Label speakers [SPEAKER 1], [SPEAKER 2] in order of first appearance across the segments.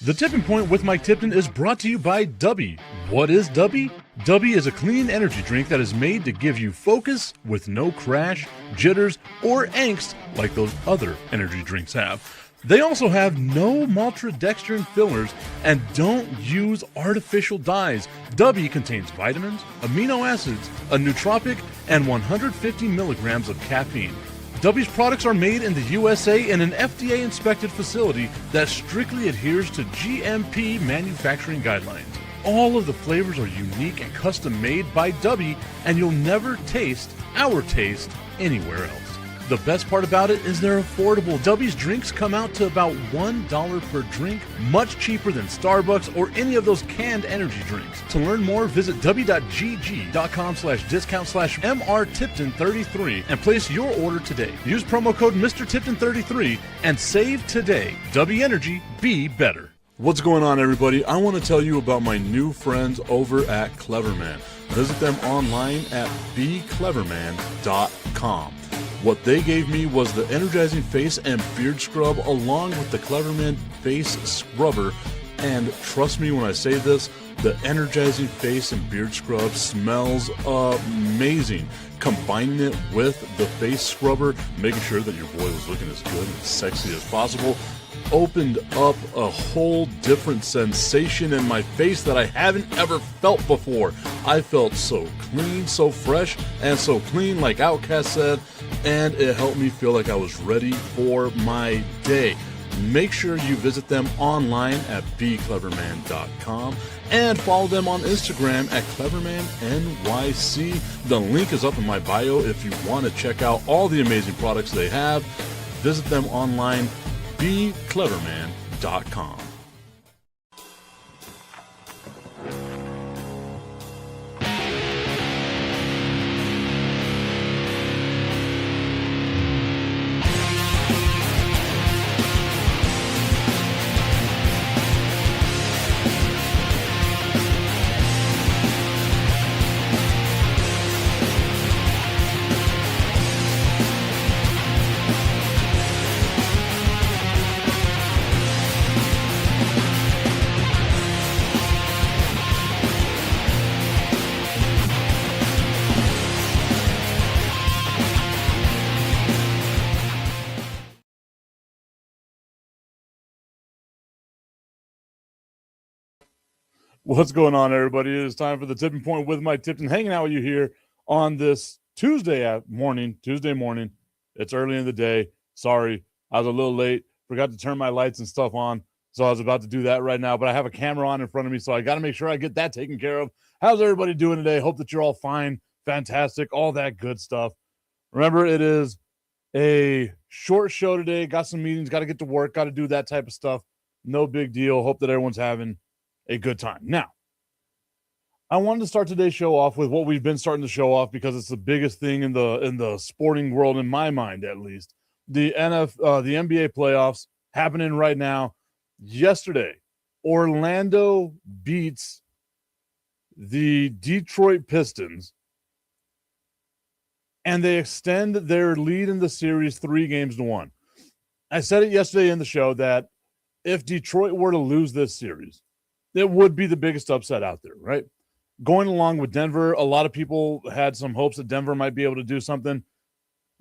[SPEAKER 1] The Tipping Point with Mike Tipton is brought to you by Dubby. What is Dubby? Dubby is a clean energy drink that is made to give you focus with no crash, jitters, or angst like those other energy drinks have. They also have no maltodextrin fillers and don't use artificial dyes. Dubby contains vitamins, amino acids, a nootropic, and 150 milligrams of caffeine. Dubby's products are made in the USA in an FDA-inspected facility that strictly adheres to GMP manufacturing guidelines. All of the flavors are unique and custom-made by Dubby, and you'll never taste our taste anywhere else. The best part about it is they're affordable. Dubby's drinks come out to about $1 per drink, much cheaper than Starbucks or any of those canned energy drinks. To learn more, visit w.gg.com/discount/MRTipton33 and place your order today. Use promo code MrTipton33 and save today. Dubby Energy, be better. What's going on, everybody? I want to tell you about my new friends over at Cleverman. Visit them online at becleverman.com. What they gave me was the energizing face and beard scrub along with the Cleverman face scrubber. And trust me when I say this, the energizing face and beard scrub smells amazing. Combining it with the face scrubber, making sure that your boy was looking as good and sexy as possible, opened up a whole different sensation in my face that I haven't ever felt before. I felt so clean, so fresh, and so clean, like Outcast said, and it helped me feel like I was ready for my day. Make sure you visit them online at becleverman.com and follow them on Instagram at clevermannyc. The link is up in my bio if you want to check out all the amazing products they have. Visit them online, becleverman.com. What's going on, everybody? It is time for the Tipping Point with Mike Tipton, hanging out with you here on this Tuesday morning. It's early in the day. Sorry, I was a little late. Forgot to turn my lights and stuff on, so I was about to do that right now, but I have a camera on in front of me, so I got to make sure I get that taken care of. How's everybody doing today? Hope that you're all fine, fantastic, all that good stuff. Remember, it is a short show today. Got some meetings, got to get to work, got to do that type of stuff. No big deal. Hope that everyone's having a good time. Now, I wanted to start today's show off with what we've been starting to show off because it's the biggest thing in the sporting world, in my mind at least. The NBA playoffs happening right now. Yesterday, Orlando beats the Detroit Pistons, and they extend their lead in the series 3-1. I said it yesterday in the show that if Detroit were to lose this series, it would be the biggest upset out there, right? Going along with Denver, a lot of people had some hopes that Denver might be able to do something.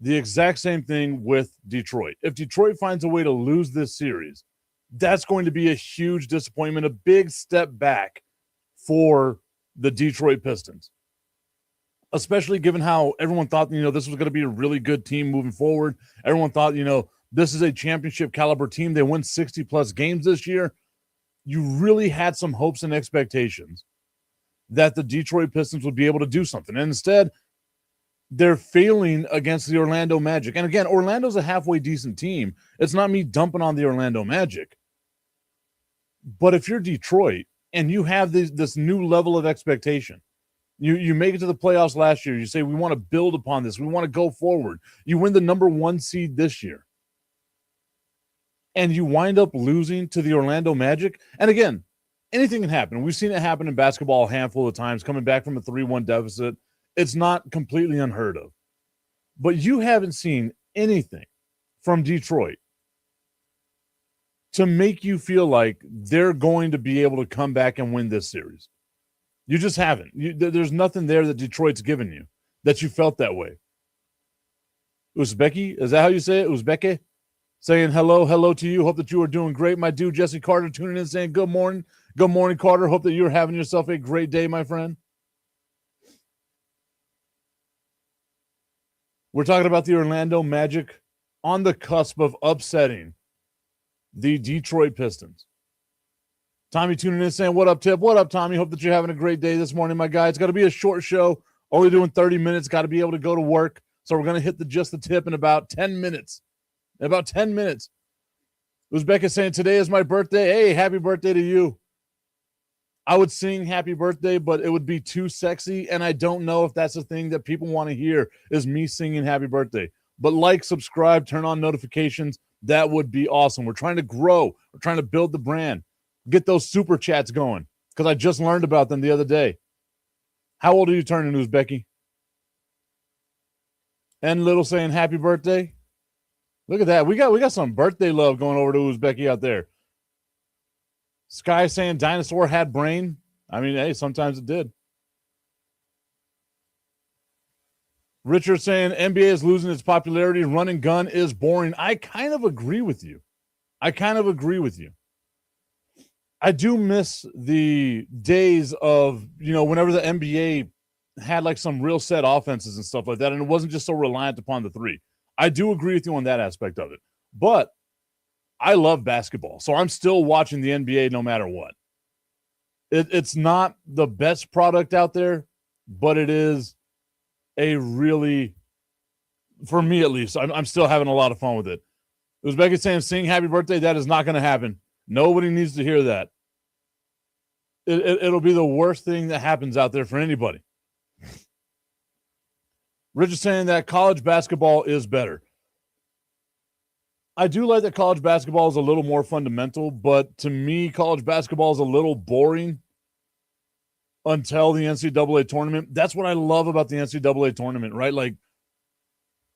[SPEAKER 1] The exact same thing with Detroit. If Detroit finds a way to lose this series, that's going to be a huge disappointment, a big step back for the Detroit Pistons, especially given how everyone thought, this was going to be a really good team moving forward. Everyone thought, this is a championship caliber team. They won 60-plus games this year. You really had some hopes and expectations that the Detroit Pistons would be able to do something. And instead, they're failing against the Orlando Magic. And again, Orlando's a halfway decent team. It's not me dumping on the Orlando Magic. But if you're Detroit and you have this new level of expectation, you make it to the playoffs last year, you say, we want to build upon this. We want to go forward. You win the number 1 seed this year. And you wind up losing to the Orlando Magic. And again, anything can happen. We've seen it happen in basketball a handful of times, coming back from a 3-1 deficit. It's not completely unheard of. But you haven't seen anything from Detroit to make you feel like they're going to be able to come back and win this series. You just haven't. There's nothing there that Detroit's given you that you felt that way. Uzbeki, is that how you say it? Uzbeki? Saying hello to you. Hope that you are doing great. My dude, Jesse Carter, tuning in saying good morning. Good morning, Carter. Hope that you're having yourself a great day, my friend. We're talking about the Orlando Magic on the cusp of upsetting the Detroit Pistons. Tommy tuning in saying, what up, Tip? What up, Tommy? Hope that you're having a great day this morning, my guy. It's got to be a short show. Only doing 30 minutes. Got to be able to go to work. So we're going to hit just the tip in about 10 minutes. In about 10 minutes. Uzbek saying, today is my birthday. Hey, happy birthday to you. I would sing happy birthday, but it would be too sexy, and I don't know if that's the thing that people want to hear is me singing happy birthday. But like, subscribe, turn on notifications. That would be awesome. We're trying to grow. We're trying to build the brand. Get those super chats going because I just learned about them the other day. How old are you turning, Uzbeki? And Little saying happy birthday. Look at that. We got some birthday love going over to Uzbeki out there. Sky saying dinosaur had brain. I mean, hey, sometimes it did. Richard saying NBA is losing its popularity. Run and gun is boring. I kind of agree with you. I do miss the days of, whenever the NBA had like some real set offenses and stuff like that, and it wasn't just so reliant upon the three. I do agree with you on that aspect of it. But I love basketball, so I'm still watching the NBA no matter what. It's not the best product out there, but it is a really, for me at least, I'm still having a lot of fun with it. Uzbeki saying sing happy birthday. That is not going to happen. Nobody needs to hear that. It'll be the worst thing that happens out there for anybody. Richard saying that college basketball is better. I do like that college basketball is a little more fundamental, but to me, college basketball is a little boring until the NCAA tournament. That's what I love about the NCAA tournament, right? Like,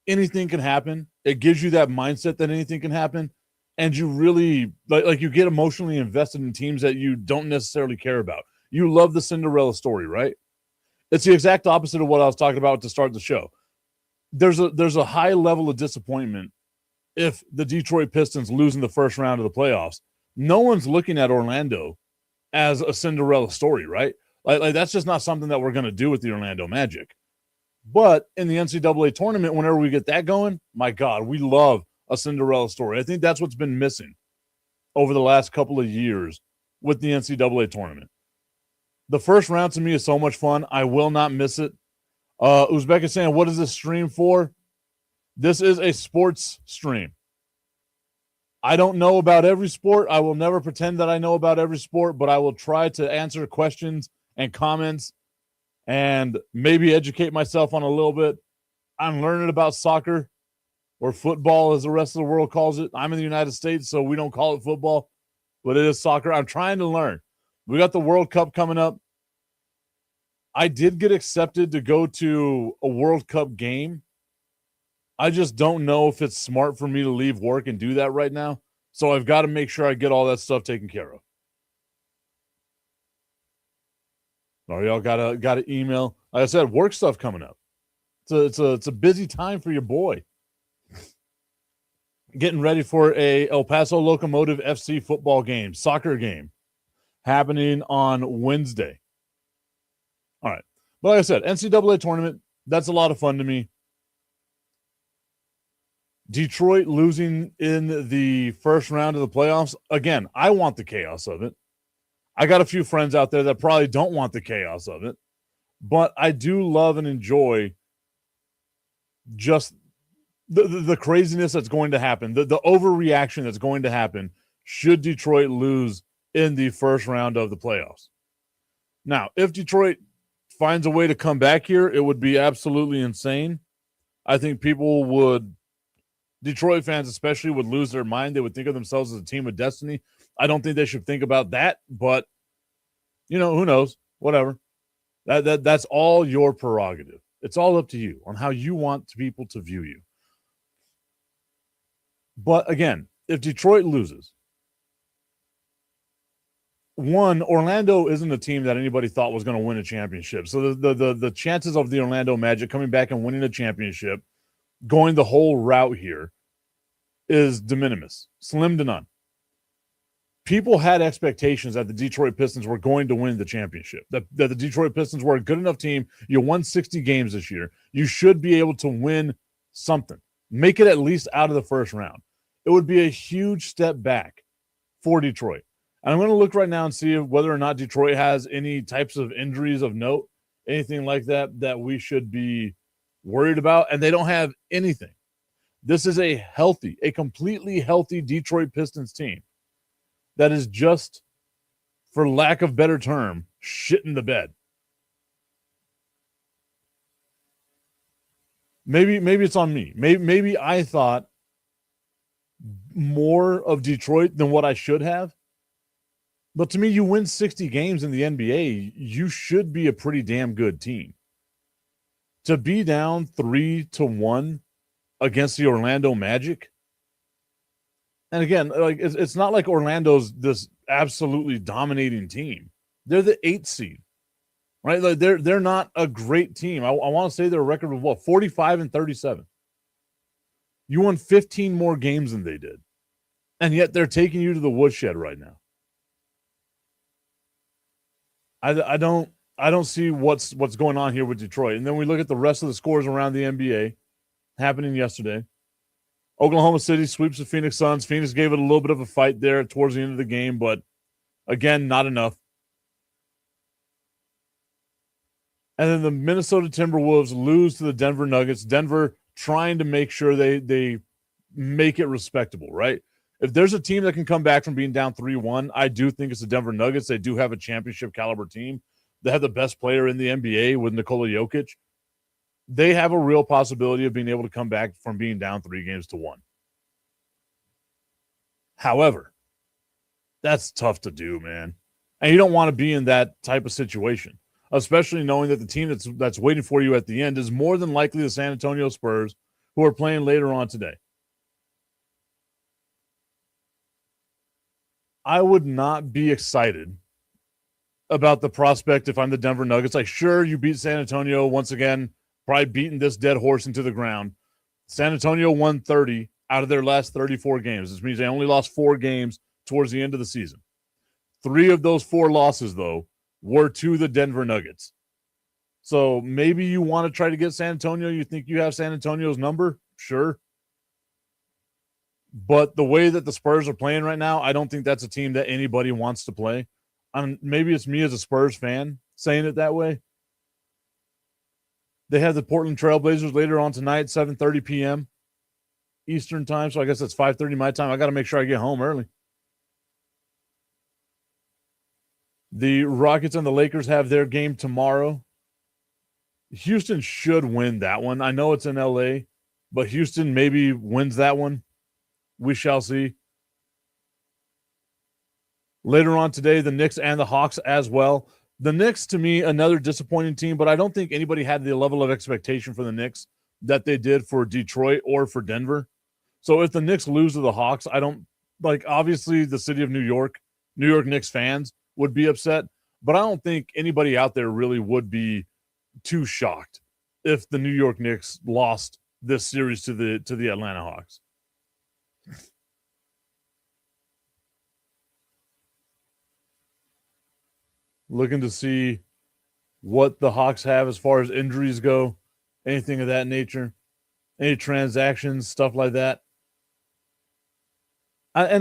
[SPEAKER 1] anything can happen. It gives you that mindset that anything can happen, and you really, like you get emotionally invested in teams that you don't necessarily care about. You love the Cinderella story, right? It's the exact opposite of what I was talking about to start the show. There's a high level of disappointment if the Detroit Pistons lose in the first round of the playoffs. No one's looking at Orlando as a Cinderella story, right? Like that's just not something that we're going to do with the Orlando Magic. But in the NCAA tournament, whenever we get that going, my God, we love a Cinderella story. I think that's what's been missing over the last couple of years with the NCAA tournament. The first round to me is so much fun. I will not miss it. Uzbek is saying, what is this stream for? This is a sports stream. I don't know about every sport. I will never pretend that I know about every sport, but I will try to answer questions and comments and maybe educate myself on a little bit. I'm learning about soccer or football, as the rest of the world calls it. I'm in the United States, so we don't call it football, but it is soccer. I'm trying to learn. We got the World Cup coming up. I did get accepted to go to a World Cup game. I just don't know if it's smart for me to leave work and do that right now. So I've got to make sure I get all that stuff taken care of. Oh, y'all got an email. Like I said, work stuff coming up. It's a busy time for your boy. Getting ready for a El Paso Locomotive FC football game, soccer game, happening on Wednesday. All right. But like I said, NCAA tournament, that's a lot of fun to me. Detroit losing in the first round of the playoffs. Again, I want the chaos of it. I got a few friends out there that probably don't want the chaos of it. But I do love and enjoy just the craziness that's going to happen, the overreaction that's going to happen should Detroit lose in the first round of the playoffs. Now, if Detroit finds a way to come back here, it would be absolutely insane. I think Detroit fans especially, would lose their mind. They would think of themselves as a team of destiny. I don't think they should think about that, but, who knows? Whatever. That's all your prerogative. It's all up to you on how you want people to view you. But again, if Detroit loses, one, Orlando isn't a team that anybody thought was going to win a championship. So the chances of the Orlando Magic coming back and winning a championship, going the whole route here, is de minimis, slim to none. People had expectations that the Detroit Pistons were going to win the championship, that the Detroit Pistons were a good enough team. You won 60 games this year. You should be able to win something, make it at least out of the first round. It would be a huge step back for Detroit. And I'm going to look right now and see whether or not Detroit has any types of injuries of note, anything like that we should be worried about. And they don't have anything. This is a completely healthy Detroit Pistons team that is just, for lack of better term, shit in the bed. Maybe it's on me. Maybe I thought more of Detroit than what I should have. But to me, you win 60 games in the NBA, you should be a pretty damn good team. To be down 3-1 against the Orlando Magic, and again, like it's not like Orlando's this absolutely dominating team. They're the 8th seed, right? Like they're not a great team. I want to say their record was 45-37. You won 15 more games than they did, and yet they're taking you to the woodshed right now. I don't see what's going on here with Detroit. And then we look at the rest of the scores around the NBA happening yesterday. Oklahoma City sweeps the Phoenix Suns. Phoenix gave it a little bit of a fight there towards the end of the game, but again, not enough. And then the Minnesota Timberwolves lose to the Denver Nuggets. Denver trying to make sure they make it respectable, right? If there's a team that can come back from being down 3-1, I do think it's the Denver Nuggets. They do have a championship caliber team. They have the best player in the NBA with Nikola Jokic. They have a real possibility of being able to come back from being down 3-1. However, that's tough to do, man. And you don't want to be in that type of situation, especially knowing that the team that's waiting for you at the end is more than likely the San Antonio Spurs, who are playing later on today. I would not be excited about the prospect if I'm the Denver Nuggets. Like, sure, you beat San Antonio once again, probably beating this dead horse into the ground. San Antonio won 30 out of their last 34 games. This means they only lost 4 games towards the end of the season. 3 of those 4 losses, though, were to the Denver Nuggets. So maybe you want to try to get San Antonio. You think you have San Antonio's number? Sure. But the way that the Spurs are playing right now, I don't think that's a team that anybody wants to play. Maybe it's me as a Spurs fan saying it that way. They have the Portland Trailblazers later on tonight, 7:30 p.m. Eastern time. So I guess it's 5:30 my time. I got to make sure I get home early. The Rockets and the Lakers have their game tomorrow. Houston should win that one. I know it's in LA, but Houston maybe wins that one. We shall see. Later on today, the Knicks and the Hawks as well. The Knicks, to me, another disappointing team, but I don't think anybody had the level of expectation for the Knicks that they did for Detroit or for Denver. So if the Knicks lose to the Hawks, obviously the city of New York Knicks fans would be upset, but I don't think anybody out there really would be too shocked if the New York Knicks lost this series to the Atlanta Hawks. Looking to see what the Hawks have as far as injuries go, anything of that nature, any transactions, stuff like that. I'm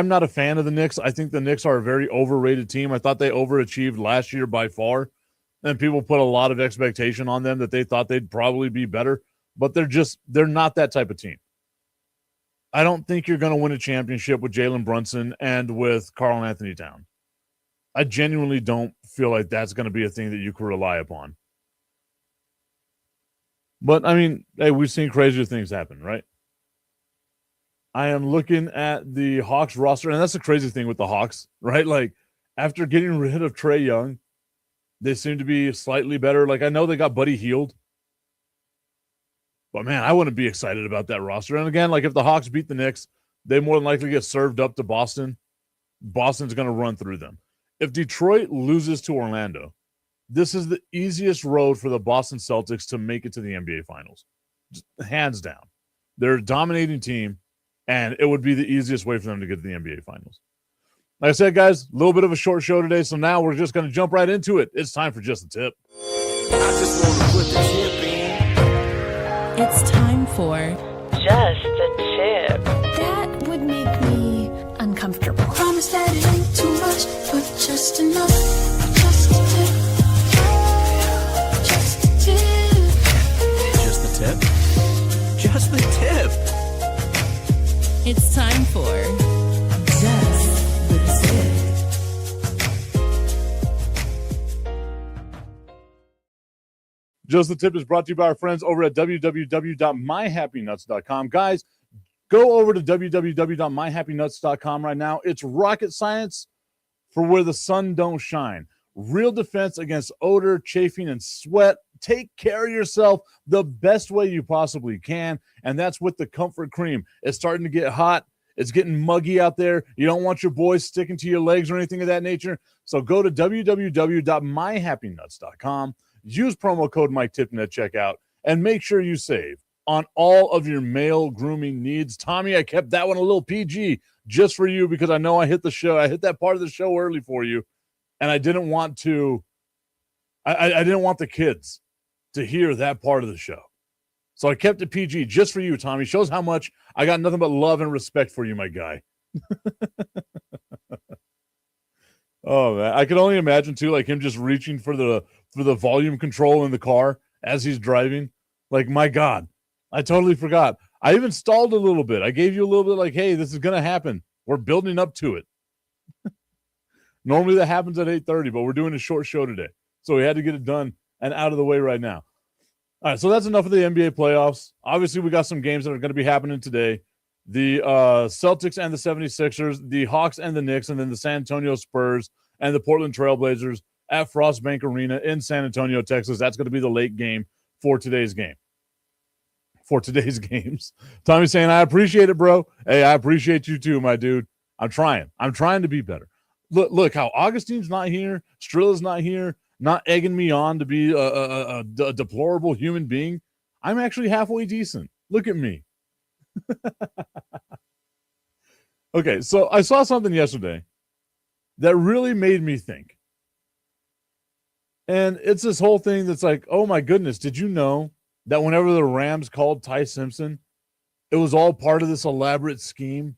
[SPEAKER 1] not a fan of the Knicks. I think the Knicks are a very overrated team. I thought they overachieved last year by far, and people put a lot of expectation on them that they thought they'd probably be better, but they're not that type of team. I don't think you're going to win a championship with Jalen Brunson and with Karl Anthony Towns. I genuinely don't feel like that's going to be a thing that you can rely upon. But, I mean, hey, we've seen crazier things happen, right? I am looking at the Hawks roster, and that's the crazy thing with the Hawks, right? Like, after getting rid of Trae Young, they seem to be slightly better. Like, I know they got Buddy Hield, but, man, I wouldn't be excited about that roster. And, again, like, if the Hawks beat the Knicks, they more than likely get served up to Boston. Boston's going to run through them. If Detroit loses to Orlando, this is the easiest road for the Boston Celtics to make it to the NBA Finals. Just hands down. They're a dominating team, and it would be the easiest way for them to get to the NBA Finals. Like I said, guys, a little bit of a short show today, so now we're just going to jump right into it. It's time for Just the Tip.
[SPEAKER 2] I just want to put the tip in.
[SPEAKER 3] It's time for
[SPEAKER 4] Just the Tip.
[SPEAKER 3] That would make me uncomfortable.
[SPEAKER 5] Promise that it ain't too much, but just enough. Just a tip. Just a tip.
[SPEAKER 2] Just the tip. Just the tip.
[SPEAKER 3] It's time for Just the Tip.
[SPEAKER 1] Just the Tip is brought to you by our friends over at www.myhappynuts.com. Guys, go over to www.myhappynuts.com right now. It's rocket science for where the sun don't shine. Real defense against odor, chafing, and sweat. Take care of yourself the best way you possibly can, and that's with the Comfort Cream. It's starting to get hot. It's getting muggy out there. You don't want your boys sticking to your legs or anything of that nature. So go to www.myhappynuts.com. Use promo code Mike Tipton at checkout and make sure you save on all of your male grooming needs. Tommy, I kept that one a little PG just for you because I know I hit that part of the show early for you, and I didn't want to. I didn't want the kids to hear that part of the show, so I kept it PG just for you, Tommy. Shows how much I got nothing but love and respect for you, my guy. Oh man, I could only imagine too, like him just reaching for the volume control in the car as he's driving. Like, my God, I totally forgot. I even stalled a little bit. I gave you a little bit like, hey, this is going to happen. We're building up to it. Normally that happens at 8:30, but we're doing a short show today. So we had to get it done and out of the way right now. All right, so that's enough of the NBA playoffs. Obviously, we got some games that are going to be happening today. The Celtics and the 76ers, the Hawks and the Knicks, and then the San Antonio Spurs and the Portland Trailblazers at Frostbank Arena in San Antonio, Texas. That's going to be the late game for today's game. For today's games. Tommy's saying, I appreciate it, bro. Hey, I appreciate you too, my dude. I'm trying to be better. Look how Augustine's not here. Strilla's not here, not egging me on to be a deplorable human being. I'm actually halfway decent. Look at me. Okay, so I saw something yesterday that really made me think. And it's this whole thing that's like, oh my goodness, did you know that whenever the Rams called Ty Simpson, it was all part of this elaborate scheme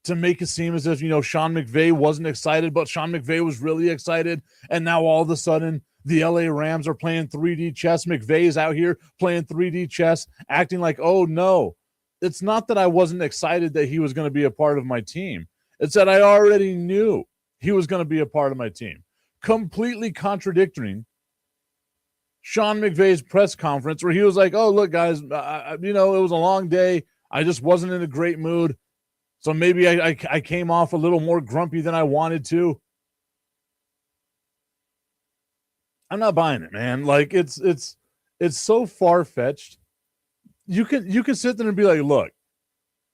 [SPEAKER 1] to make it seem as if, Sean McVey wasn't excited, but Sean McVey was really excited. And now all of a sudden, the LA Rams are playing 3D chess. McVey is out here playing 3D chess, acting like, oh no, it's not that I wasn't excited that he was going to be a part of my team. It's that I already knew he was going to be a part of my team. Completely contradicting Sean McVay's press conference where he was like, oh, look, guys, it was a long day. I just wasn't in a great mood. So maybe I came off a little more grumpy than I wanted to. I'm not buying it, man. Like it's so far-fetched. You can sit there and be like, look,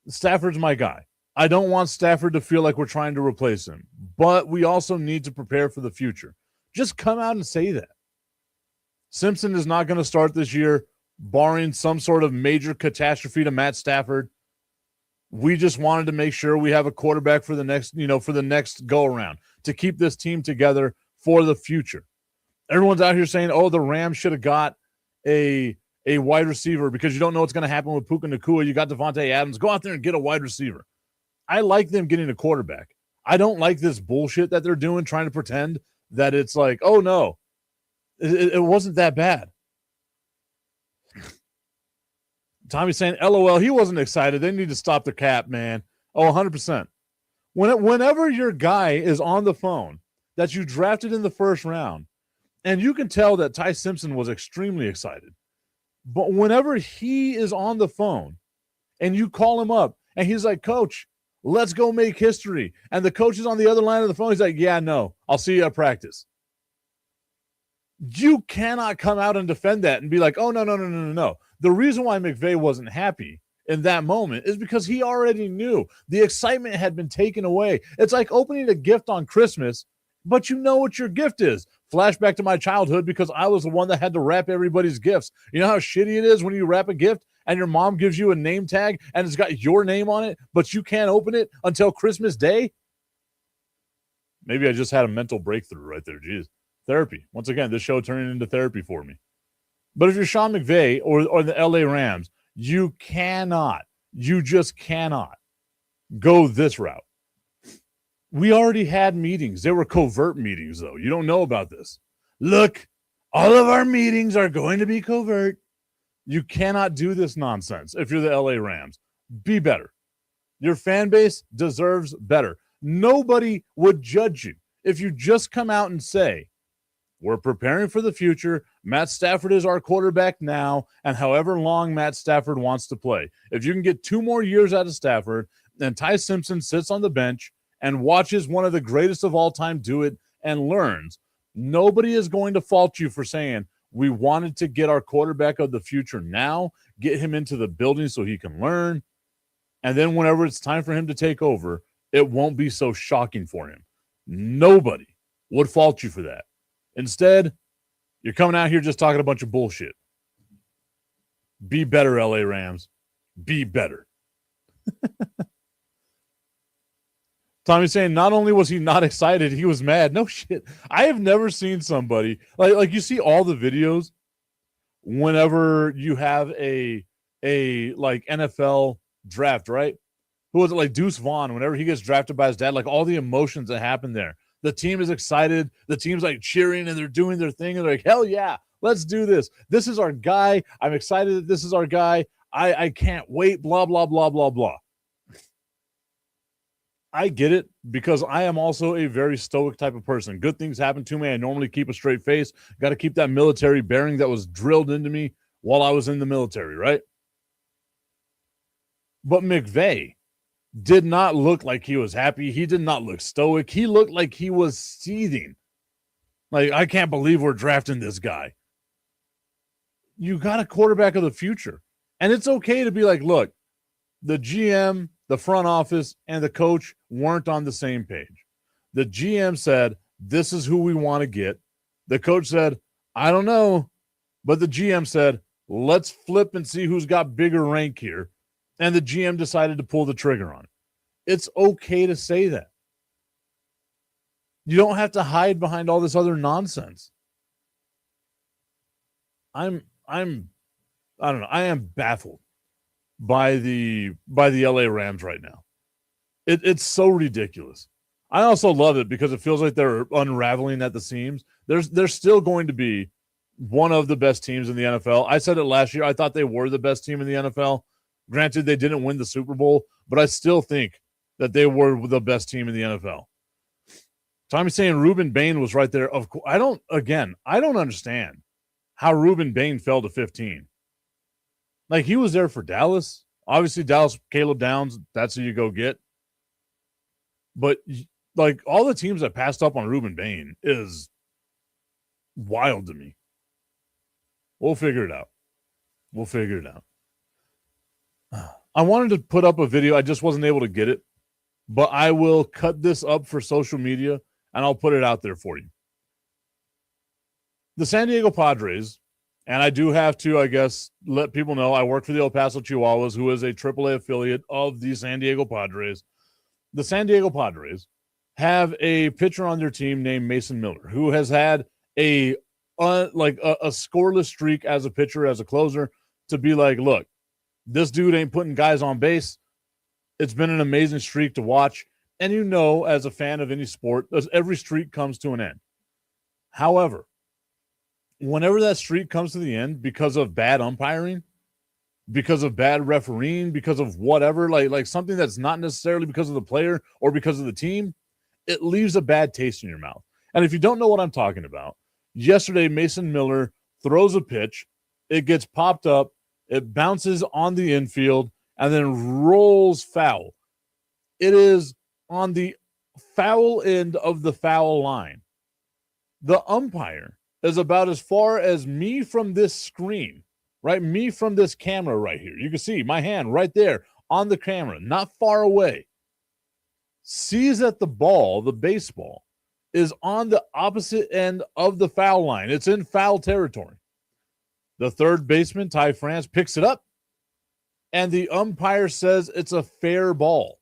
[SPEAKER 1] Stafford's my guy. I don't want Stafford to feel like we're trying to replace him, but we also need to prepare for the future. Just come out and say that. Simpson is not going to start this year, barring some sort of major catastrophe to Matt Stafford. We just wanted to make sure we have a quarterback for the next go around to keep this team together for the future. Everyone's out here saying, oh, the Rams should have got a wide receiver because you don't know what's going to happen with Puka Nacua. You got Devontae Adams. Go out there and get a wide receiver. I like them getting a quarterback. I don't like this bullshit that they're doing, trying to pretend that it's like, oh, no, it wasn't that bad. Tommy's saying, LOL, he wasn't excited. They need to stop the cap, man. Oh, 100%. Whenever your guy is on the phone that you drafted in the first round, and you can tell that Ty Simpson was extremely excited, but whenever he is on the phone and you call him up and he's like, Coach, let's go make history. And the coach is on the other line of the phone. He's like, yeah, no, I'll see you at practice. You cannot come out and defend that and be like, oh, no. The reason why McVay wasn't happy in that moment is because he already knew. The excitement had been taken away. It's like opening a gift on Christmas, but you know what your gift is. Flashback to my childhood because I was the one that had to wrap everybody's gifts. You know how shitty it is when you wrap a gift and your mom gives you a name tag and it's got your name on it, but you can't open it until Christmas Day? Maybe I just had a mental breakthrough right there. Jeez. Therapy. Once again, this show turning into therapy for me. But if you're Sean McVey or the LA Rams, you just cannot go this route. We already had meetings. They were covert meetings, though. You don't know about this. Look, all of our meetings are going to be covert. You cannot do this nonsense if you're the LA Rams. Be better. Your fan base deserves better. Nobody would judge you if you just come out and say, we're preparing for the future. Matt Stafford is our quarterback now, and however long Matt Stafford wants to play. If you can get 2 more years out of Stafford, and Ty Simpson sits on the bench and watches one of the greatest of all time do it and learns, nobody is going to fault you for saying, we wanted to get our quarterback of the future now, get him into the building so he can learn, and then whenever it's time for him to take over, it won't be so shocking for him. Nobody would fault you for that. Instead, you're coming out here just talking a bunch of bullshit. Be better, LA Rams. Be better. Tommy's saying not only was he not excited, he was mad. No shit. I have never seen somebody like you see all the videos whenever you have a like NFL draft, right? Who was it, like Deuce Vaughn, whenever he gets drafted by his dad, like all the emotions that happen there. The team is excited. The team's like cheering and they're doing their thing. And they're like, hell yeah, let's do this. This is our guy. I'm excited that this is our guy. I can't wait, blah, blah, blah, blah, blah. I get it because I am also a very stoic type of person. Good things happen to me. I normally keep a straight face. Got to keep that military bearing that was drilled into me while I was in the military, right? But McVey did not look like he was happy. He did not look stoic. He looked like he was seething. Like, I can't believe we're drafting this guy. You got a quarterback of the future. And it's okay to be like, look, the GM, the front office, and the coach weren't on the same page. The GM said, this is who we want to get. The coach said, I don't know. But the GM said, let's flip and see who's got bigger rank here. And the GM decided to pull the trigger on it. It's okay to say that. You don't have to hide behind all this other nonsense. I don't know. I am baffled by the LA Rams right now. It's so ridiculous. I also love it because it feels like they're unraveling at the seams. They're still going to be one of the best teams in the NFL. I said it last year. I thought they were the best team in the NFL. Granted, they didn't win the Super Bowl, but I still think that they were the best team in the NFL. Tommy's saying Ruben Bain was right there. Of course, I don't understand how Ruben Bain fell to 15. Like, he was there for Dallas. Obviously, Dallas, Caleb Downs, that's who you go get. But, like, all the teams that passed up on Ruben Bain is wild to me. We'll figure it out. I wanted to put up a video. I just wasn't able to get it. But I will cut this up for social media, and I'll put it out there for you. The San Diego Padres, and I do have to, I guess, let people know I work for the El Paso Chihuahuas, who is a AAA affiliate of the San Diego Padres. The San Diego Padres have a pitcher on their team named Mason Miller, who has had a scoreless streak as a pitcher, as a closer, to be like, look, this dude ain't putting guys on base. It's been an amazing streak to watch. And you know, as a fan of any sport, every streak comes to an end. However, whenever that streak comes to the end because of bad umpiring, because of bad refereeing, because of whatever, like something that's not necessarily because of the player or because of the team, it leaves a bad taste in your mouth. And if you don't know what I'm talking about, yesterday Mason Miller throws a pitch, it gets popped up, it bounces on the infield, and then rolls foul. It is on the foul end of the foul line. The umpire is about as far as me from this screen, right? Me from this camera right here. You can see my hand right there on the camera, not far away. Sees that the ball, the baseball, is on the opposite end of the foul line. It's in foul territory. The third baseman, Ty France, picks it up, and the umpire says it's a fair ball.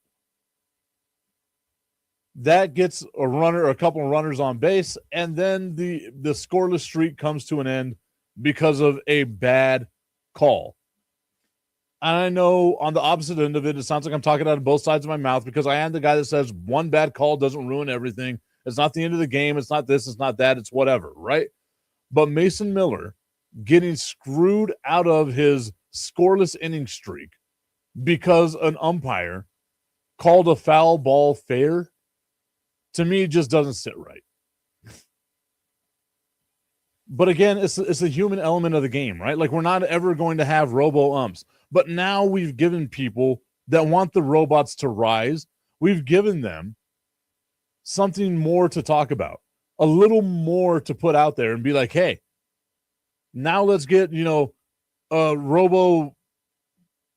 [SPEAKER 1] That gets a runner, a couple of runners on base, and then the scoreless streak comes to an end because of a bad call. And I know on the opposite end of it, it sounds like I'm talking out of both sides of my mouth because I am the guy that says one bad call doesn't ruin everything. It's not the end of the game. It's not this. It's not that. It's whatever, right? But Mason Miller getting screwed out of his scoreless inning streak because an umpire called a foul ball fair, to me, just doesn't sit right. But again, it's a human element of the game, right? Like, we're not ever going to have robo-umps. But now we've given people that want the robots to rise, we've given them something more to talk about, a little more to put out there and be like, hey, now let's get, robo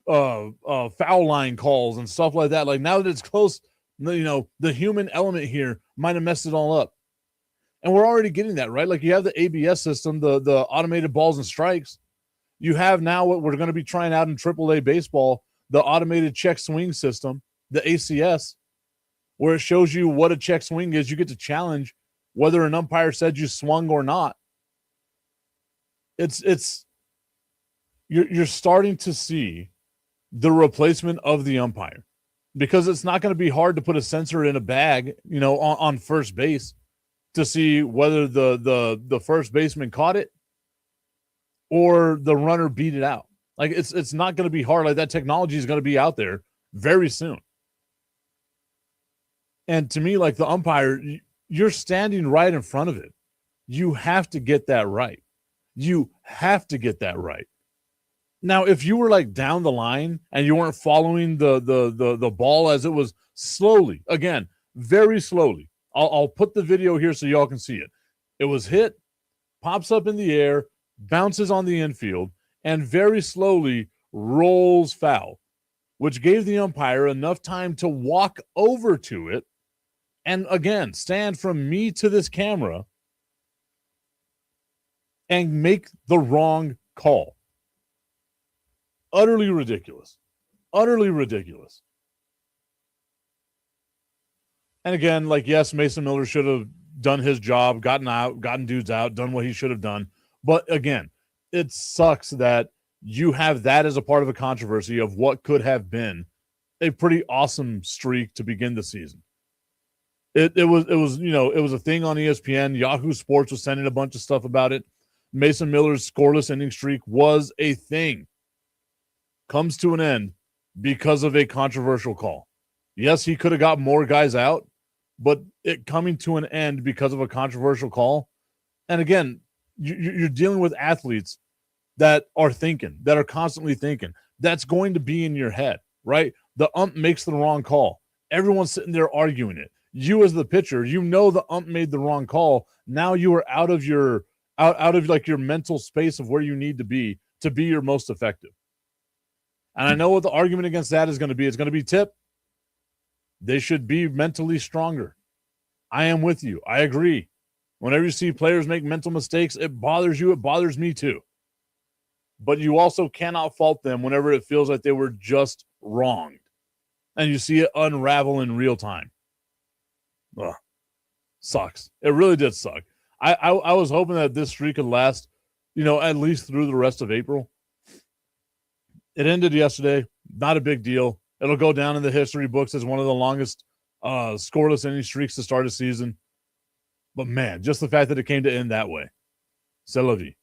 [SPEAKER 1] foul line calls and stuff like that. Like, now that it's close, the human element here might have messed it all up. And we're already getting that, right? Like, you have the ABS system, the automated balls and strikes. You have now what we're going to be trying out in AAA baseball, the automated check swing system, the ACS, where it shows you what a check swing is. You get to challenge whether an umpire said you swung or not. You're starting to see the replacement of the umpire, because it's not going to be hard to put a sensor in a bag, on first base to see whether the first baseman caught it or the runner beat it out. Like, it's not going to be hard. Like, that technology is going to be out there very soon. And to me, like, the umpire, you're standing right in front of it. You have to get that right. You have to get that right. Now, if you were like down the line and you weren't following the ball as it was slowly, again, very slowly, I'll put the video here so y'all can see it. It was hit, pops up in the air, bounces on the infield, and very slowly rolls foul, which gave the umpire enough time to walk over to it and, again, stand from me to this camera and make the wrong call. Utterly ridiculous. Utterly ridiculous. And again, like, yes, Mason Miller should have done his job, gotten dudes out, done what he should have done. But again, it sucks that you have that as a part of a controversy of what could have been a pretty awesome streak to begin the season. It was a thing on ESPN. Yahoo Sports was sending a bunch of stuff about it. Mason Miller's scoreless inning streak was a thing. Comes to an end because of a controversial call. Yes, he could have got more guys out, but it coming to an end because of a controversial call. And again, you're dealing with athletes that are thinking, that are constantly thinking. That's going to be in your head, right? The ump makes the wrong call. Everyone's sitting there arguing it. You as the pitcher, the ump made the wrong call. Now you are out of your mental space of where you need to be your most effective. And I know what the argument against that is going to be. It's going to be tip. They should be mentally stronger. I am with you. I agree. Whenever you see players make mental mistakes, it bothers you. It bothers me too. But you also cannot fault them whenever it feels like they were just wronged. And you see it unravel in real time. Ugh. Sucks. It really did suck. I was hoping that this streak could last, at least through the rest of April. It ended yesterday. Not a big deal. It'll go down in the history books as one of the longest scoreless inning streaks to start a season. But man, just the fact that it came to end that way. C'est la vie.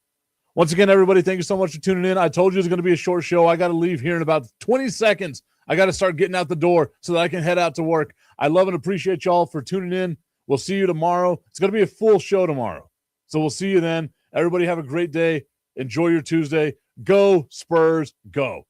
[SPEAKER 1] Once again, everybody, thank you so much for tuning in. I told you it was going to be a short show. I got to leave here in about 20 seconds. I got to start getting out the door so that I can head out to work. I love and appreciate y'all for tuning in. We'll see you tomorrow. It's going to be a full show tomorrow. So we'll see you then. Everybody have a great day. Enjoy your Tuesday. Go Spurs, go.